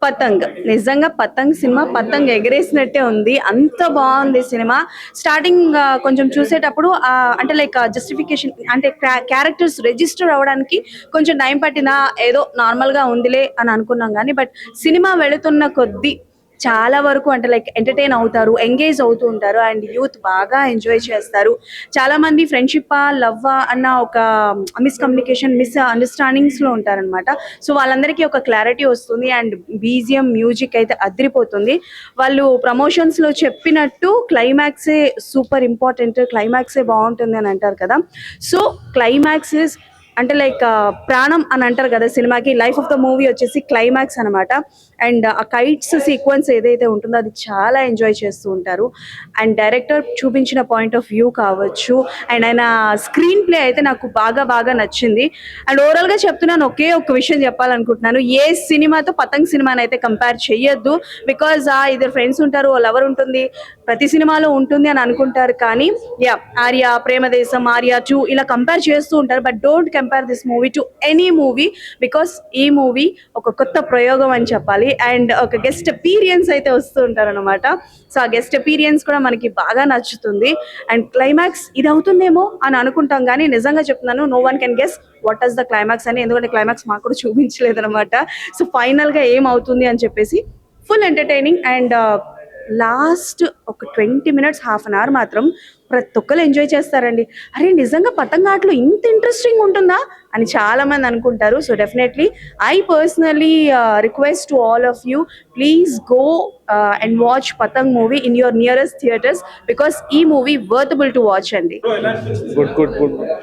పతంగ్ నిజంగా పతంగ్ సినిమా పతంగ్ ఎగరేసినట్టే ఉంది. అంత బాగుంది సినిమా. స్టార్టింగ్ కొంచెం చూసేటప్పుడు అంటే లైక్ జస్టిఫికేషన్ అంటే క్యారెక్టర్స్ రిజిస్టర్ అవ్వడానికి కొంచెం టైం పట్టినా ఏదో నార్మల్ గా ఉందిలే అని అనుకున్నాం కానీ బట్ సినిమా వెళుతున్న కొద్దీ చాలా వరకు అంటే లైక్ ఎంటర్టైన్ అవుతారు, ఎంగేజ్ అవుతూ ఉంటారు అండ్ యూత్ బాగా ఎంజాయ్ చేస్తారు. చాలా మంది ఫ్రెండ్షిప్ లవ్ అన్న ఒక మిస్కమ్యూనికేషన్ అండర్స్టాండింగ్స్ లో ఉంటారనమాట. సో వాళ్ళందరికీ ఒక క్లారిటీ వస్తుంది అండ్ బీజిఎం మ్యూజిక్ అయితే అదిరిపోతుంది. వాళ్ళు ప్రమోషన్స్ లో చెప్పినట్టు క్లైమాక్సే సూపర్ ఇంపార్టెంట్, క్లైమాక్సే బాగుంటుంది అని అంటారు కదా. సో క్లైమాక్స్ అంటే లైక్ ప్రాణం అని అంటారు కదా సినిమాకి. లైఫ్ ఆఫ్ ద మూవీ వచ్చేసి క్లైమాక్స్ అనమాట. అండ్ ఆ కైట్స్ సీక్వెన్స్ ఏదైతే ఉంటుందో అది చాలా ఎంజాయ్ చేస్తూ ఉంటారు. అండ్ డైరెక్టర్ చూపించిన పాయింట్ ఆఫ్ వ్యూ కావచ్చు అండ్ ఆయన స్క్రీన్ ప్లే అయితే నాకు బాగా బాగా నచ్చింది. అండ్ ఓవరాల్ గా చెప్తున్నాను, ఒకే ఒక విషయం చెప్పాలనుకుంటున్నాను, ఏ సినిమాతో పతంగ్ సినిమాని అయితే కంపేర్ చేయొద్దు. బికాజ్ ఇద్దరు ఫ్రెండ్స్ ఉంటారు, లవర్ ఉంటుంది, ప్రతి సినిమాలో ఉంటుంది అని అనుకుంటారు. కానీ యా ఆర్య, ప్రేమదేశం, ఆర్య 2 ఇలా కంపేర్ చేస్తూ ఉంటారు. But don't compare this movie to any movie because ఈ మూవీ ఒక కొత్త ప్రయోగం అని చెప్పాలి. అండ్ ఒక గెస్ట్ అపీరియన్స్ అయితే వస్తూ ఉంటారు అనమాట. సో ఆ గెస్ట్ అపీరియన్స్ కూడా మనకి బాగా నచ్చుతుంది. అండ్ క్లైమాక్స్ ఇది అవుతుందేమో అని అనుకుంటాం కానీ నిజంగా చెప్తున్నాను, no one can guess what is the climax అని. ఎందుకంటే క్లైమాక్స్ మాకు కూడా చూపించలేదు అనమాట. సో ఫైనల్ గా ఏం అవుతుంది అని చెప్పేసి ఫుల్ ఎంటర్టైనింగ్. అండ్ లాస్ట్ ఒక 20 minutes, హాఫ్ అన్ అవర్ మాత్రం ప్రతి ఒక్కరు ఎంజాయ్ చేస్తారండి. అరే నిజంగా పతంగ్ ఆటలు ఇంత ఇంట్రెస్టింగ్ ఉంటుందా అని చాలా మంది అనుకుంటారు. So definitely I personally request to all of you, please go and watch Patang movie in your nearest theatres because ఈ మూవీ వర్తబుల్ టు వాచ్ అండి. Good good good